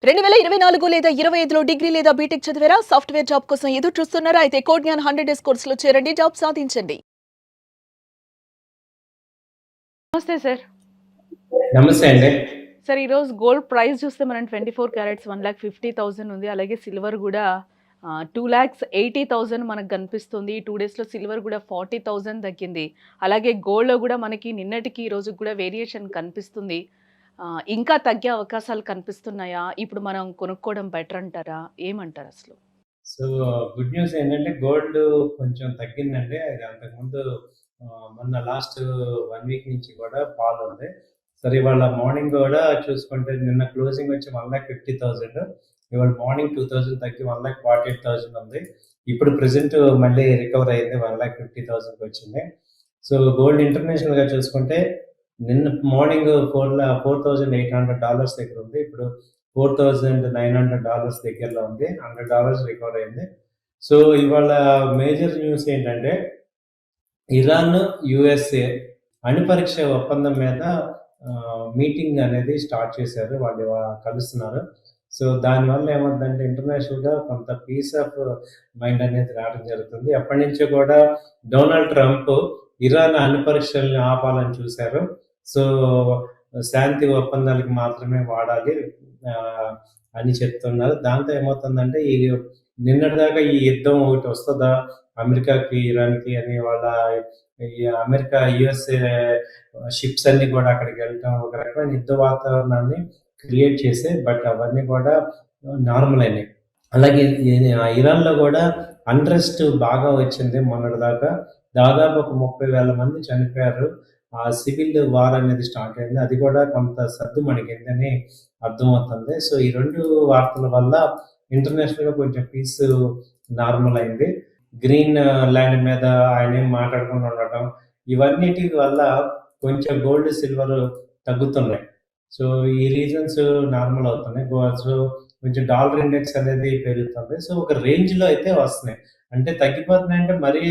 2024 లేదా 25లో డిగ్రీ లేదా బీటెక్ చదివారా? సాఫ్ట్‌వేర్ జాబ్ కోసం ఎదురు చూస్తున్నారా? అయితే కోడ్ జ్ఞాన్ 100 డేస్ కోర్సులో చేరండి. జాబ్ సాధించండి. నమస్తే సార్. నమస్తే అండి. సార్ ఈరోజు గోల్డ్ ప్రైస్ చూస్తే మనం 24 క్యారెట్స్ 1,50,000 ఉంది. అలాగే సిల్వర్ కూడా 2,80,000 మనకు కనిపిస్తుంది. ఈ 2 డేస్‌లో సిల్వర్ కూడా 40,000 తగ్గింది. అలాగే గోల్డ్‌లో కూడా మనకి నిన్నటికి ఈ రోజుకి కూడా వేరియేషన్ కనిపిస్తుంది. ఇంకా తగ్గే అవకాశాలు కనిపిస్తున్నాయా? ఇప్పుడు మనం కొనుక్కోవడం బెటర్ అంటారా? ఏమంటారు అసలు? సో, గుడ్ న్యూస్ ఏంటంటే గోల్డ్ కొంచెం తగ్గిందండి. అది అంతకుముందు మొన్న లాస్ట్ 1 వీక్ నుంచి కూడా ఫాల్ ఉంది. సరే ఇవాళ మార్నింగ్ కూడా చూసుకుంటే నిన్న క్లోజింగ్ వచ్చి 1,50,000. ఇవాళ మార్నింగ్ 2,000 తగ్గి 1,48,000 ఉంది. ఇప్పుడు ప్రెజెంట్ మళ్ళీ రికవర్ అయింది. 1,50,000కి వచ్చింది. సో, గోల్డ్ ఇంటర్నేషనల్‌గా చూసుకుంటే నిన్న మార్నింగ్ $4,800 దగ్గర ఉంది. ఇప్పుడు $4,900 దగ్గరలో ఉంది. $100 రికవర్ అయింది. సో, ఇవాళ మేజర్ న్యూస్ ఏంటంటే ఇరాన్, యూఎస్ఏ అణుపరీక్ష ఒప్పందం మీద మీటింగ్ అనేది స్టార్ట్ చేశారు. వాళ్ళు కలుస్తున్నారు. సో, దానివల్ల ఏమవుద్దంటే ఇంటర్నేషనల్‌గా కొంత పీస్ ఆఫ్ మైండ్ అనేది రావడం జరుగుతుంది. ఎప్పటినుంచో కూడా డొనాల్డ్ ట్రంప్ ఇరాన్ అణుపరీక్షల్ని ఆపాలని చూశారు. సో, శాంతి ఒప్పందాలకు మాత్రమే వాడాలి అని చెప్తున్నారు. దాంతో ఏమవుతుందంటే నిన్నటిదాకా ఈ యుద్ధం ఒకటి వస్తదా అమెరికాకి, ఇరాన్‌కి అని వాళ్ళ ఈ అమెరికా, యూఎస్ఏ షిప్స్ అన్నీ కూడా అక్కడికి వెళ్ళటం ఒక రకమైన యుద్ధ వాతావరణాన్ని క్రియేట్ చేసాయి. బట్ అవన్నీ కూడా నార్మల్ అయినాయి. అలాగే ఇరాన్‌లో కూడా అన్రెస్ట్ బాగా వచ్చింది మొన్నటిదాకా. దాదాపు ఒక 30,000 మంది చనిపోయారు. ఆ సివిల్ వార్ అనేది స్టార్ట్ అయింది. అది కూడా కొంత సద్దుమణిగిందని అర్థమవుతుంది. సో, ఈ 2 వార్తల వల్ల ఇంటర్నేషనల్‌గా కొంచెం పీస్ నార్మల్ అయింది. గ్రీన్ ల్యాండ్ మీద ఆయనేం మాట్లాడకుండా ఉండటం, ఇవన్నిటి వల్ల కొంచెం గోల్డ్, సిల్వర్ తగ్గుతున్నాయి. సో, ఈ రీజన్స్ నార్మల్ అవుతున్నాయి. సో, కొంచెం డాలర్ ఇండెక్స్ అనేది పెరుగుతుంది. సో, ఒక రేంజ్‌లో అయితే వస్తున్నాయి. అంటే తగ్గిపోతున్నాయంటే మరీ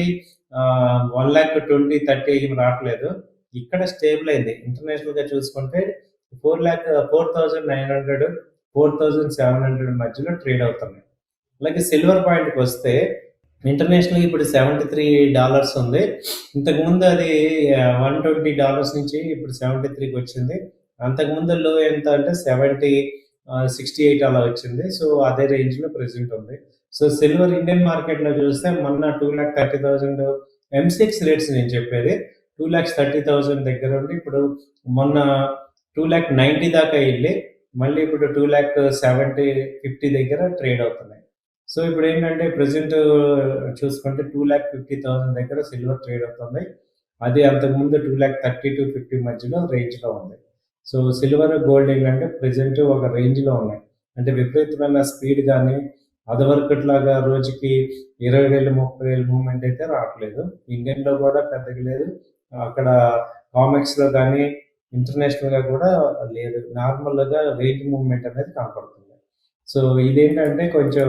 1,20,000, 30 ఏం రావట్లేదు. ఇక్కడ స్టేబుల్ అయింది. ఇంటర్నేషనల్‌గా చూసుకుంటే 4,900, 4,700 మధ్యలో ట్రేడ్ అవుతున్నాయి. అలాగే సిల్వర్ పాయింట్‌కొస్తే ఇంటర్నేషనల్‌గా ఇప్పుడు $73 ఉంది. ఇంతకుముందు అది $120 నుంచి ఇప్పుడు 73కి వచ్చింది. అంతకుముందు లో ఎంత అంటే 70, 68 అలా వచ్చింది. సో, అదే రేంజ్‌లో ప్రెజెంట్ ఉంది. సో, సిల్వర్ ఇండియన్ మార్కెట్‌లో చూస్తే మొన్న 2,30,000 M6 రేట్స్ నేను చెప్పేది. 2,30,000 దగ్గర ఉండి ఇప్పుడు మొన్న 2,90,000 దాకా ఎళ్ళి మళ్ళీ ఇప్పుడు 2,70,000, 50 దగ్గర ట్రేడ్ అవుతున్నాయి. సో, ఇప్పుడేంటంటే ప్రెజెంట్ చూసుకుంటే 2,50,000 దగ్గర సిల్వర్ ట్రేడ్ అవుతుంది. అది అంతకుముందు 2,30,000-50 మధ్యలో రేంజ్‌లో ఉంది. సో, సిల్వర్, గోల్డ్ ఏంటంటే ప్రెజెంట్ ఒక రేంజ్‌లో ఉన్నాయి. అంటే విపరీతమైన స్పీడ్ గాని, అదివరకట్లాగా రోజుకి 20,000, 30,000 మూవ్‌మెంట్ అయితే రావట్లేదు. ఇండియన్‌లో కూడా పెద్దగా లేదు. అక్కడ కామెక్స్‌లో గాని, ఇంటర్నేషనల్‌గా కూడా లేదు. నార్మల్‌గా రేంజ్ మూవ్‌మెంట్ అనేది కనపడుతుంది. సో, ఇదేంటంటే కొంచెం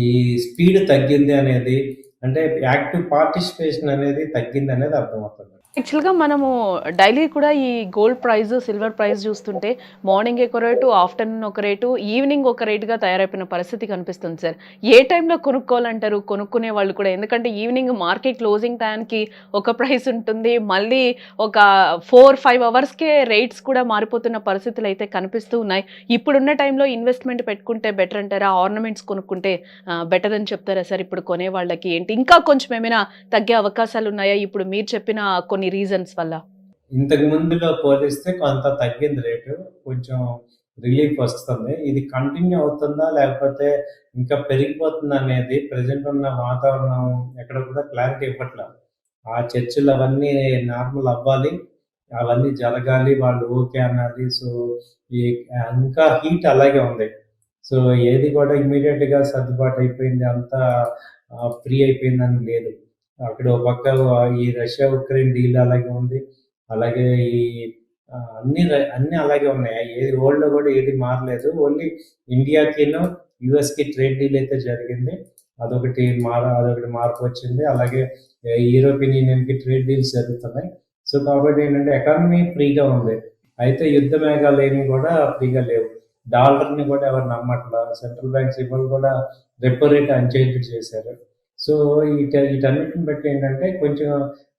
ఈ స్పీడ్ తగ్గింది అనేది అంటే యాక్టివ్ పార్టిసిపేషన్ అనేది తగ్గిందనేది అర్థమవుతుంది. యాక్చువల్‌గా మనము డైలీ కూడా ఈ గోల్డ్ ప్రైస్, సిల్వర్ ప్రైస్ చూస్తుంటే మార్నింగ్ ఒక రేటు, ఆఫ్టర్‌నూన్ ఒక రేటు, ఈవినింగ్ ఒక రేట్‌గా తయారైపోయిన పరిస్థితి కనిపిస్తుంది సార్. ఏ టైంలో కొనుక్కోవాలంటారు? కొనుక్కునే వాళ్ళు కూడా ఎందుకంటే ఈవినింగ్ మార్కెట్ క్లోజింగ్ టైంకి ఒక ప్రైస్ ఉంటుంది. మళ్ళీ ఒక 4, 5 అవర్స్‌కే రేట్స్ కూడా మారిపోతున్న పరిస్థితులు అయితే కనిపిస్తూ ఉన్నాయి. ఇప్పుడున్న టైంలో ఇన్వెస్ట్‌మెంట్ పెట్టుకుంటే బెటర్ అంటారా? ఆర్నమెంట్స్ కొనుక్కుంటే బెటర్ అని చెప్తారా సార్? ఇప్పుడు కొనే వాళ్ళకి ఏంటి? ఇంకా కొంచెం ఏమైనా తగ్గే అవకాశాలు ఉన్నాయా? ఇప్పుడు మీరు చెప్పిన కొన్ని రీజన్స్ వల్ల? ఇంతకు ముందులో పోలిస్తే కొంత తగ్గింది రేటు. కొంచెం రిలీఫ్ వస్తుంది. ఇది కంటిన్యూ అవుతుందా? లేకపోతే ఇంకా పెరిగిపోతుందా అనేది ప్రెజెంట్ ఉన్న వాతావరణం ఎక్కడ కూడా క్లారిటీ ఇవ్వట్ల. ఆ చర్చలు అవన్నీ నార్మల్ అవ్వాలి. అవన్నీ జరగాలి. వాళ్ళు ఓకే అనాలి. సో, ఈ ఇంకా హీట్ అలాగే ఉంది. సో, ఏది కూడా ఇమ్మీడియేట్‌గా సర్దుబాటు అయిపోయింది. అంతా ఫ్రీ అయిపోయిందని లేదు. అక్కడ ఒక పక్క ఈ రష్యా, ఉక్రెయిన్ డీల్ అలాగే ఉంది. అలాగే ఈ అన్నీ అలాగే ఉన్నాయి. ఏది వరల్డ్‌లో కూడా ఏది మారలేదు. ఓన్లీ ఇండియాకిను, యూఎస్‌కి ట్రేడ్ డీల్ అయితే జరిగింది. అదొకటి మార్పు వచ్చింది. అలాగే యూరోపియన్ యూనియన్‌కి ట్రేడ్ డీల్స్ జరుగుతున్నాయి. సో, కాబట్టి ఏంటంటే ఎకానమీ ఫ్రీగా ఉంది. అయితే యుద్ధ మేఘాలు ఏమి కూడా ఫ్రీగా లేవు. డాలర్‌ని కూడా ఎవరు నమ్మట్లా. సెంట్రల్ బ్యాంక్స్ ఇవాళ కూడా రెపో రేట్ అన్‌చేంజ్డ్ చేశారు. సో, వీటన్నిటిని బట్టి ఏంటంటే కొంచెం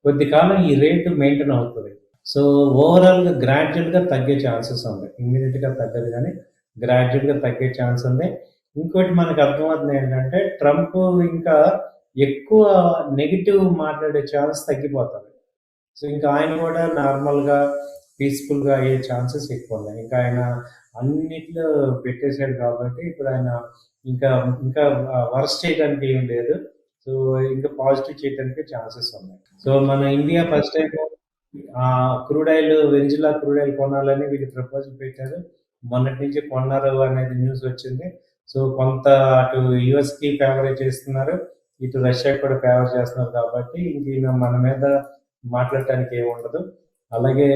కొద్ది కాలం ఈ రేటు మెయింటైన్ అవుతది. సో, ఓవరాల్‌గా గ్రాడ్యుయల్‌గా తగ్గే ఛాన్సెస్ ఉంది. ఇమ్మీడియేట్‌గా తగ్గదు గానీ, గ్రాడ్యుయల్‌గా తగ్గే ఛాన్స్ ఉంది. ఇంకోటి మనకు అర్థమవుతుంది ఏంటంటే, ట్రంప్ ఇంకా ఎక్కువ నెగెటివ్ మాట్లాడే ఛాన్స్ తగ్గిపోతది. సో, ఇంకా ఆయన కూడా నార్మల్‌గా, పీస్‌ఫుల్‌గా అయ్యే ఛాన్సెస్ ఎక్కువున్నాయి. ఇంకా ఆయన అన్నిట్లో పెట్టేసాడు కాబట్టి, ఇప్పుడు ఆయన ఇంకా ఇంకా వరస్ట్ చేయడానికి ఏం లేదు. సో, ఇంకా పాజిటివ్ చేయడానికి ఛాన్సెస్ ఉన్నాయి. సో, మన India first time crude oil, Venezuela crude oil కొనాలని వీళ్ళు ప్రపోజల్ పెట్టారు. మొన్నటి నుంచి కొన్నారు అనేది న్యూస్ వచ్చింది. సో, కొంత అటు యూఎస్‌కి ఫేవరైజ్ చేస్తున్నారు. ఇటు రష్యాకి కూడా ఫేవర్ చేస్తున్నారు కాబట్టి, ఇంక ఈయన మన మీద మాట్లాడటానికి ఏముండదు. అలాగే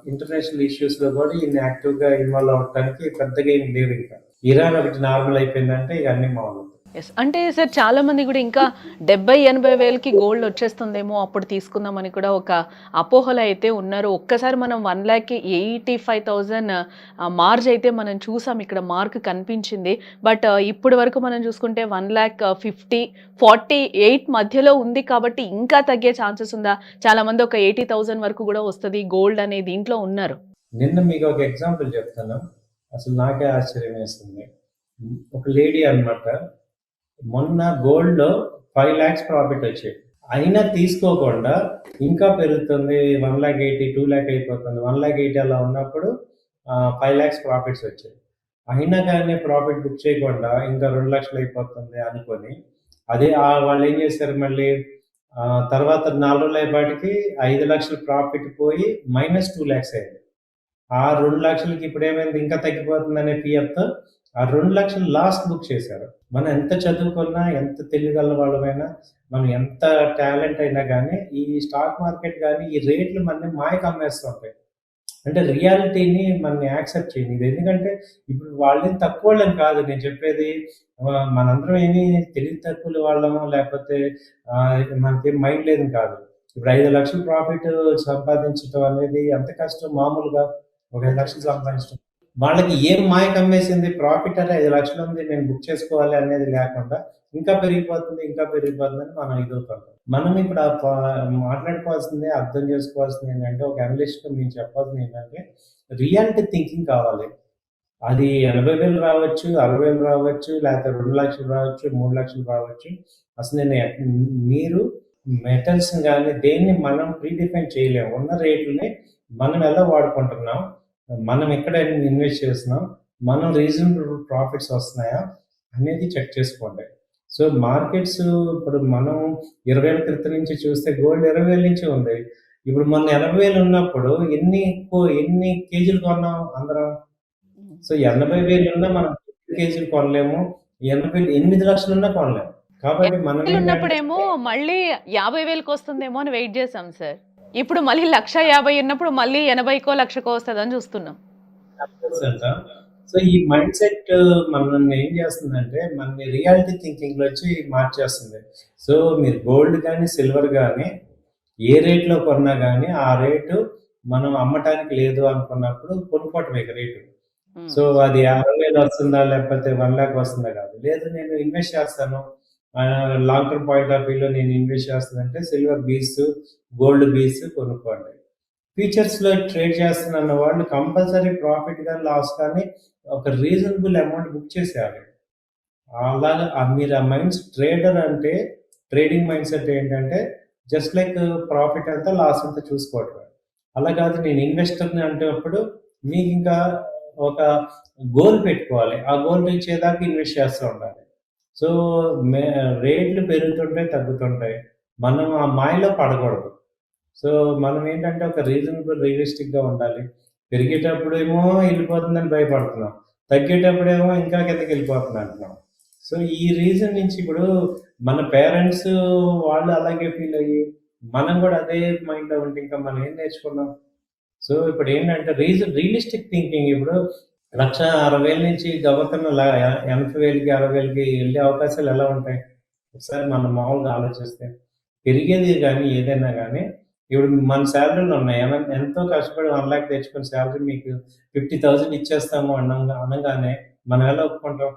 ఇంటర్నేషనల్ ఇష్యూస్‌లో కూడా ఈయన యాక్టివ్‌గా ఇన్వాల్వ్ అవ్వటానికి పెద్దగా ఏం లేవింక. ఇరాన్ ఒకటి నార్మల్ అయిపోయిందంటే ఇక అన్నీ మామూలు. యెస్. అంటే సార్ చాలా మంది గూడా ఇంకా 70, 80 వేలకి గోల్డ్ వచ్చేస్తుందేమో అప్పుడు తీసుకుందామని కూడా ఒక అపోహలో అయితే ఉన్నారు. ఒక్కసారి మనం 1,85,000 మార్జ్ అయితే మనం చూసాం. ఇక్కడ మార్క్ కనిపించింది. బట్ ఇప్పటి వరకు మనం చూసుకుంటే 1,50,000, 48 మధ్యలో ఉంది కాబట్టి ఇంకా తగ్గే ఛాన్సెస్ ఉందా? చాలా మంది ఒక 80,000 వరకు గూడా వస్తది గోల్డ్ అనే దీంట్లో ఉన్నారు. నిన్న మీకు ఒక ఎగ్జాంపుల్ చెప్తాను. అసలు నాకే ఆశ్చర్యం వేసింది. ఒక లేడీ అన్నమాట. మొన్న గోల్డ్‌లో 5,00,000 ప్రాఫిట్ వచ్చాయి. అయినా తీసుకోకుండా ఇంకా పెరుగుతుంది. 1,80,000, 2,00,000 అయిపోతుంది. 1,80,000 అలా ఉన్నప్పుడు 5,00,000 ప్రాఫిట్స్ వచ్చాయి. అయినా కానీ ప్రాఫిట్ బుక్ చేయకుండా ఇంకా 2,00,000 అయిపోతుంది అనుకోని, అదే వాళ్ళేం చేశారు మళ్ళీ తర్వాత 4 రోజులు అయ్యేపాటికి 5,00,000 ప్రాఫిట్ పోయి -2,00,000 అయింది. ఆ 2,00,000కి ఇప్పుడేమైంది ఇంకా తగ్గిపోతుందనే ఫియర్‌తో ఆ 2,00,000 లాస్ట్ బుక్ చేశారు. మనం ఎంత చదువుకున్నా, ఎంత తెలివిగల వాళ్ళమైనా, మనం ఎంత టాలెంట్ అయినా గానీ, ఈ స్టాక్ మార్కెట్ గానీ, ఈ రేట్లు మనని మాయకు అమ్మేస్తుంటాయి. అంటే రియాలిటీని మనని యాక్సెప్ట్ చేయనిది. ఎందుకంటే ఇప్పుడు వాళ్ళేం తక్కువోళ్ళని కాదు నేను చెప్పేది. మనందరం ఏమి తెలివి తక్కువల వాళ్ళమో లేకపోతే మనకేం మైండ్ లేదని కాదు. ఇప్పుడు 5,00,000 ప్రాఫిట్ సంపాదించటం అనేది ఎంత కష్టం మామూలుగా ఒక 5,00,000 సంపాదించడం. వాళ్ళకి ఏం మాయ కమ్మేసింది ప్రాఫిట్ అంటే 5,00,000 ఉంది నేను బుక్ చేసుకోవాలి అనేది లేకుండా ఇంకా పెరిగిపోతుంది, ఇంకా పెరిగిపోతుందని మనం ఇదవుతుంటాం. మనం ఇప్పుడు మాట్లాడుకోవాల్సింది, అర్థం చేసుకోవాల్సింది ఏంటంటే ఒక అనలిస్ట్‌గా మేము చెప్పాల్సింది ఏంటంటే రియాలిటీ థింకింగ్ కావాలి. అది 80,000 రావచ్చు, 60,000 రావచ్చు, లేకపోతే 2,00,000 రావచ్చు, 3,00,000 రావచ్చు. అసలు మీరు మెటల్స్‌ని గాని దేన్ని మనం ప్రీడిఫైన్ చేయలేము. ఉన్న రేట్లని మనం ఎలా వాడుకుంటున్నాం, మనం ఎక్కడ ఇన్వెస్ట్ చేస్తున్నాం, మనం రీజనబుల్ ప్రాఫిట్స్ వస్తున్నాయా అనేది చెక్ చేసుకోండి. సో, మార్కెట్స్ ఇప్పుడు మనం 20,000 క్రితం నుంచి చూస్తే గోల్డ్ 20,000 నుంచే ఉంది. ఇప్పుడు మొన్న 80,000 ఉన్నప్పుడు ఎన్ని కేజీలు కొన్నాం అందరం? హ్మ్. సో, 80,000 ఉన్నా మనం కేజీలు కొనలేము. 8,00,000 ఉన్నా కొనలేము. కాబట్టి మనం 80,000 ఏంటంటే ఉన్నప్పుడేమో మళ్ళీ 50,000కి వస్తుందేమో అని వెయిట్ చేసాం సార్. ఇప్పుడు మళ్ళీ 1,50,000 ఉన్నప్పుడు మళ్ళీ 80కో, 1,00,000కో వస్తదని చూస్తున్నాం. 100%. సో, ఈ మైండ్ సెట్ మనల్ని ఏం చేస్తుందంటే, మనని రియాలిటీ థింకింగ్‌లోంచి మార్చేస్తుంది. సో, మీరు గోల్డ్ గాని, సిల్వర్ గాని ఏ రేట్‌లో కొన్నా గాని, ఆ రేటు మనం అమ్మటానికి లేదు అనుకున్నప్పుడు కొనుక్కోవటమే ఇక రేటు. హ్మ్. సో, అది 60,000 వస్తుందా? లేకపోతే 1,00,000 వస్తుందా కాదు. లేదు నేను ఇన్వెస్ట్ చేస్తాను. లాంగ్ టర్మ్ పాయింట్ ఆఫ్ వ్యూలో నేను ఇన్వెస్ట్ చేస్తానంటే సిల్వర్ బీస్, గోల్డ్ బీస్ కొనుక్కోండి. ఫ్యూచర్స్‌లో ట్రేడ్ చేస్తున్న వాళ్ళు కంపల్సరీ ప్రాఫిట్ గాని, లాస్ కానీ ఒక రీజనబుల్ అమౌంట్ బుక్ చేసేయాలి. అలాగా మీరు ఆ ట్రేడర్ అంటే ట్రేడింగ్ మైండ్ సెట్ ఏంటంటే జస్ట్ లైక్ ప్రాఫిట్ ఎంత, లాస్ ఎంత చూసుకోవటమే. అలా కాదు నేను ఇన్వెస్టర్‌ని అంటేప్పుడు మీకింకా ఒక గోల్ పెట్టుకోవాలి. ఆ గోల్ రీచ్ అయ్యేదాకా ఇన్వెస్ట్ చేస్తూ ఉండాలి. సో, మే రేట్లు పెరుగుతుంటాయి, తగ్గుతుంటాయి. మనం ఆ మాయలో పడకూడదు. సో, మనమేంటంటే ఒక రియలిస్టిక్‌గా ఉండాలి. పెరిగేటప్పుడేమో ఎళ్ళిపోతుందని భయపడుతున్నాం. తగ్గేటప్పుడేమో ఇంకా కిందకెళ్ళిపోతుందంటున్నాం. సో, ఈ రీజన్ నుంచి ఇప్పుడు మన పేరెంట్స్ వాళ్ళు అలాగే ఫీలయ్యి, మనం గూడా అదే మైండ్‌లో ఉంటే ఇంకా మనం ఏం నేర్చుకున్నాం? సో, ఇప్పుడేంటంటే రియలిస్టిక్ థింకింగ్ ఇప్పుడు 1,60,000 నుంచి గబుక్కన 80,000కి, 60,000కి ఎళ్ళే అవకాశాలు ఎలా ఉంటాయి? ఒకసారి మనం మామూలుగా ఆలోచిస్తే. పెరిగేది గానీ ఏదైనా గానీ ఇప్పుడు మన శాలరీలు ఉన్నాయి. ఎంతో కష్టపడి 1,00,000 తెచ్చుకున్న శాలరీ మీకు 50,000 ఇచ్చేస్తాము అనగానే మనం ఎలా ఒప్పుకుంటాం?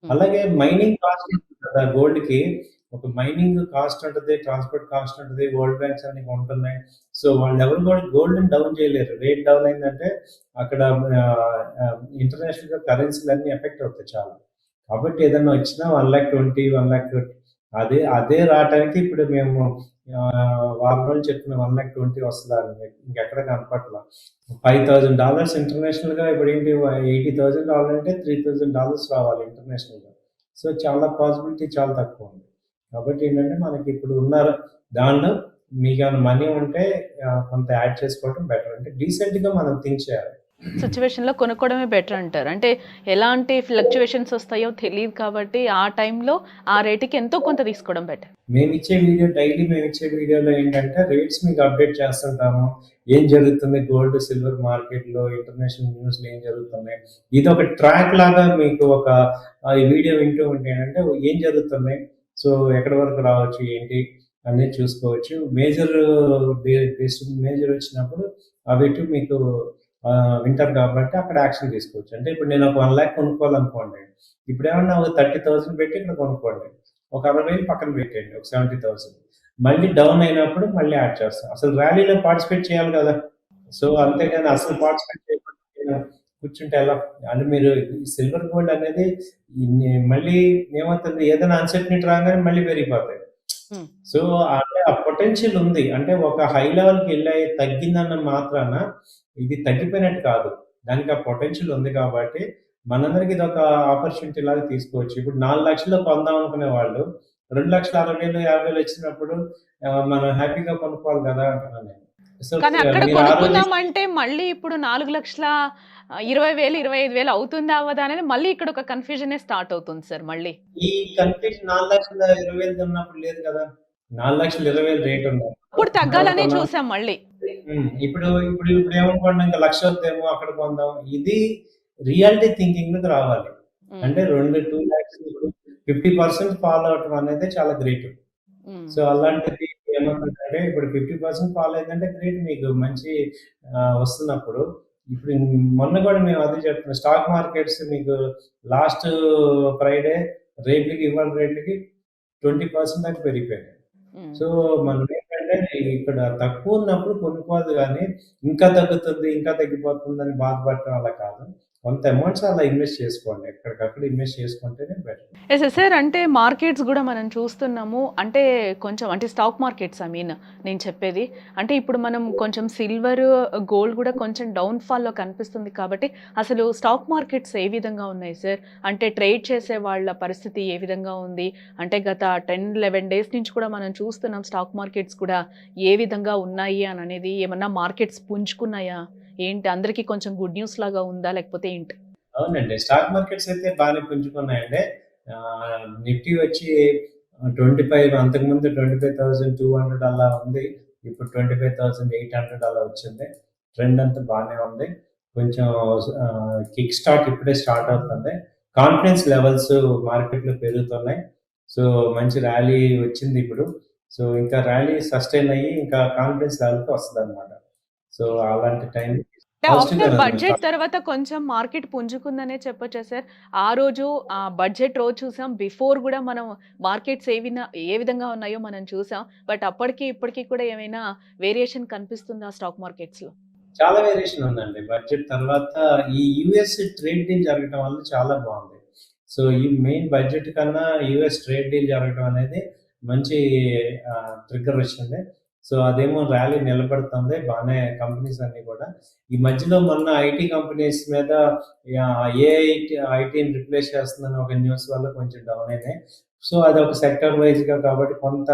అలాగే మైనింగ్ కాస్ట్ ఉంటుంది కదా! గోల్డ్‌కి ఒక మైనింగ్ కాస్ట్ ఉంటది, ట్రాన్స్‌పోర్ట్ కాస్ట్ ఉంటది, వరల్డ్ బ్యాంక్స్ అన్ని ఉంటున్నాయి. సో, వాళ్ళెవరు కూడా గోల్డ్‌ని డౌన్ చేయలేరు. రేట్ డౌన్ అయిందంటే అక్కడ ఇంటర్నేషనల్‌గా కరెన్సీలన్నీ ఎఫెక్ట్ అవుతాయి చాలా. కాబట్టి ఏదన్నా వచ్చినా 1,20,000, 1,30,000 అదే రావటానికి ఇప్పుడు మేము వారం రోజులు చెప్పిన 1,20,000 వస్తదని ఇంకెక్కడ కనపట్ల. $5,000 ఇంటర్నేషనల్‌గా ఇప్పుడేంటి 80,000 రావాలంటే $3,000 రావాలి ఇంటర్నేషనల్‌గా. సో, చాలా పాసిబిలిటీ చాలా తక్కువుంది. కాబట్టి ఏంటంటే మనకిప్పుడు ఉన్న దానిలో మీకేమైనా మనీ ఉంటే కొంత యాడ్ చేసుకోవడం బెటర్. అంటే డీసెంట్‌గా మనం థింక్ చేయాలి. సిట్యుయేషన్‌లో కొనుక్కోవడమే బెటర్ అంటారు. అంటే ఎలాంటి ఫ్లక్చుయేషన్స్ వస్తాయో తెలీదు కాబట్టి ఆ టైంలో ఆ రేట్‌కి ఎంతో కొంత తీసుకోవడం బెటర్. డైలీ మేమిచ్చే వీడియోలో ఏంటంటే రేట్స్ మీకు అప్డేట్ చేస్తుంటాము. ఏం జరుగుతుంది గోల్డ్, సిల్వర్ మార్కెట్‌లో, ఇంటర్నేషనల్ న్యూస్‌లో ఏం జరుగుతున్నాయి. ఇదొక ట్రాక్ లాగా మీకు ఒక ఈ వీడియో వింటూ ఉంటే ఏంటంటే ఏం జరుగుతున్నాయి. సో, ఎక్కడి వరకు రావచ్చు, ఏంటి అనేది చూసుకోవచ్చు. మేజర్ వచ్చినప్పుడు అవిటు మీకు వింటారు కాబట్టి అక్కడ యాక్షన్ తీసుకోవచ్చు. అంటే ఇప్పుడు నేను ఒక 1,00,000 కొనుక్కోవాలనుకోండి. ఇప్పుడేమన్నా ఒక 30,000 పెట్టి ఇక్కడ కొనుక్కోండి. ఒక 60,000 పక్కన పెట్టేయండి. ఒక 70,000 మళ్ళీ డౌన్ అయినప్పుడు మళ్ళీ యాడ్ చేస్తాం. అసలు ర్యాలీలో పార్టిసిపేట్ చేయాలి కదా! సో, అంతేగాని అసలు పార్టిసిపేట్ చేయకుండా కూర్చుంటే ఎలా? అంటే మీరు సిల్వర్, గోల్డ్ అనేది మళ్ళీ ఏమవుతుంది ఏదైనా అన్‌సర్టెనిటీ రాగానే మళ్ళీ పెరిగిపోతాయి. హ్మ్. సో, అంటే ఆ పొటెన్షియల్ ఉంది. అంటే ఒక హై లెవెల్‌కెళ్ళి తగ్గిందన్న మాత్రాన ఇది తగ్గిపోయినట్టు కాదు. దానికి ఆ పొటెన్షియల్ ఉంది కాబట్టి మనందరికి ఇదొక ఆపర్చునిటీ లాగా తీసుకోవచ్చు. ఇప్పుడు 4,00,000లో కొందాం అనుకునే వాళ్ళు 2,60,000, 50,000 వచ్చినప్పుడు మనం హ్యాపీగా కొనుక్కోవాలి కదా! అంటున్నాను నేను. సో, కానీ అక్కడ మీరు ఆ రోజు కొనుక్కుందామంటే మళ్ళీ ఇప్పుడు 4,20,000, 25,000 అవుతుందా? అవ్వదా? అనేది మళ్ళీ ఇక్కడ ఒక కన్‌ఫ్యూజనే స్టార్ట్ అవుతుంది సార్ మళ్ళీ. ఈ కన్ఫ్యూజన్ 4,20,000 ఉన్నప్పుడు లేదు కదా! 4,20,000 రేట్ ఉన్నప్పుడు అప్పుడు మనం తగ్గాలనే కొన్నాం. చూసాం మళ్ళీ. ఇప్పుడు ఏమనుకోండి ఇంక 1,00,000 వద్దేమో అక్కడ కొందాం. ఇది రియాలిటీ థింకింగ్‌లోకి రావాలి. హ్మ్. అంటే 2 లాక్స్ ఇప్పుడు 50% ఫాలో అవ్వటం అనేది చాలా గ్రేట్. హ్మ్. సో, అలాంటిది ఏమవుతుందంటే ఇప్పుడు 50% ఫాలో అయిందంటే గ్రేట్ మీకు మంచి వస్తున్నప్పుడు ఇప్పుడు మొన్న కూడా మేము అదే చెప్తున్నాం. స్టాక్ మార్కెట్స్ మీకు లాస్ట్ ఫ్రైడే రేట్లకి ఇవాళ రేట్లకి 20% దాకా పెరిగిపోయాయి. హ్మ్. సో, మనం ఏంటంటే ఇక్కడ తక్కువున్నప్పుడు కొనుక్కోవాలి గానీ, ఇంకా తగ్గుతుంది, ఇంకా తగ్గిపోతుందని బాధపడటం అలా కాదు. కొంత అమౌంట్స్ అలా ఇన్వెస్ట్ చేసుకోండి. ఎక్కడికక్కడ ఇన్వెస్ట్ చేసుకుంటేనే బెటర్. యెస్. యెస్. సార్ అంటే మార్కెట్స్ గూడా మనం చూస్తున్నాము. అంటే కొంచెం అంటే స్టాక్ మార్కెట్స్ ఐ మీన్ నేను చెప్పేది. అంటే ఇప్పుడు మనం కొంచెం సిల్వర్, గోల్డ్ గూడా కొంచెం డౌన్ ఫాల్‌లో కనిపిస్తుంది కాబట్టి అసలు స్టాక్ మార్కెట్స్ ఏ విధంగా ఉన్నాయి సార్? అంటే ట్రేడ్ చేసే వాళ్ళ పరిస్థితి ఏ విధంగా ఉంది? అంటే గత 10, 11 డేస్ నుంచి కూడా మనం చూస్తున్నాం స్టాక్ మార్కెట్స్ కూడా ఏ విధంగా ఉన్నాయి అననేది. ఏమన్నా మార్కెట్స్ పుంజుకున్నాయా? ఏంటి అందరికి కొంచెం గుడ్ న్యూస్ లాగా ఉందా? లేకపోతే ఏంటి? అవునండి. స్టాక్ మార్కెట్స్ అయితే బానే పుంజుకున్నాయండి. నిఫ్టీ వచ్చి 25 అంతకుముందు 25,200 అలా ఉంది. ఇప్పుడు 25,800 అలా వచ్చింది. ట్రెండ్ అంతా బానే ఉంది. కొంచెం కిక్ స్టార్ట్ ఇప్పుడే స్టార్ట్ అవుతుంది. కాన్ఫిడెన్స్ లెవెల్స్ మార్కెట్‌లో పెరుగుతున్నాయి. సో, మంచి ర్యాలీ వచ్చిందిప్పుడు. సో, ఇంకా ర్యాలీ సస్టైన్ అయ్యి ఇంకా కాన్ఫిడెన్స్ లెవెల్‌కి వస్తదనమాట. సో, అలాంటి టైం అంటే ఆఫ్టర్ పాజిటివ్‌గానే ఉంది బడ్జెట్ స్టాక్. తర్వాత కొంచెం మార్కెట్ పుంజుకుందనే చెప్పొచ్చా సార్? ఆ రోజు బడ్జెట్ రోజు చూసాం. బిఫోర్ గూడా మనం మార్కెట్స్ ఏ విధంగా ఉన్నాయో మనం చూసాం. బట్ అప్పటికి ఇప్పటికి కూడా ఏమైనా వేరియేషన్ కనిపిస్తుందా స్టాక్ మార్కెట్స్‌లో? చాలా వేరియేషన్ ఉందండి. బడ్జెట్ తర్వాత ఈ యూఎస్ ట్రేడ్ డీల్ జరగటం వల్ల చాలా బావుంది. సో, ఈ మెయిన్ బడ్జెట్ కన్నా యూఎస్ ట్రేడ్ డీల్ జరగటం అనేది మంచి ట్రిగ్గర్ వచ్చింది. సో, అదేమో ర్యాలీ నిలబడుతుంది. బానే కంపెనీస్ అన్నీ కూడా. ఈ మధ్యలో మొన్న ఐటీ కంపెనీస్ మీద ఏఐ ఐటీని రిప్లేస్ చేస్తుందని ఒక న్యూస్ వల్ల కొంచెం డౌన్ అయినాయి. సో, అదొక సెక్టర్ వైస్‌గా కాబట్టి కొంత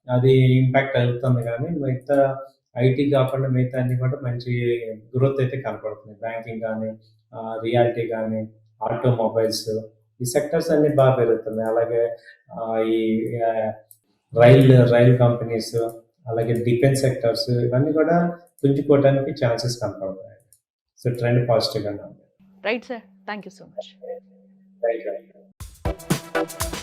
అది ఇంపాక్ట్ అవుతుంది గానీ మిగతా ఐటీ కాకుండా మిగతా అన్ని కూడా మంచి గ్రోత్ అయితే కనపడుతుంది. బ్యాంకింగ్ గానీ, రియాల్టీ గానీ, ఆటోమొబైల్స్ ఈ సెక్టర్స్ అన్నీ బాగా పెరుగుతున్నాయి. అలాగే ఈ ఆహ్, రైల్ కంపెనీస్, అలాగే డిఫెన్స్ సెక్టర్స్ ఇవన్నీ కూడా పుంజుకోవడానికి ఛాన్సెస్ కనపడుతున్నాయి. సో, ట్రెండ్ పాజిటివ్‌గానే ఉంది. Right sir. Thank you so much. Thank you.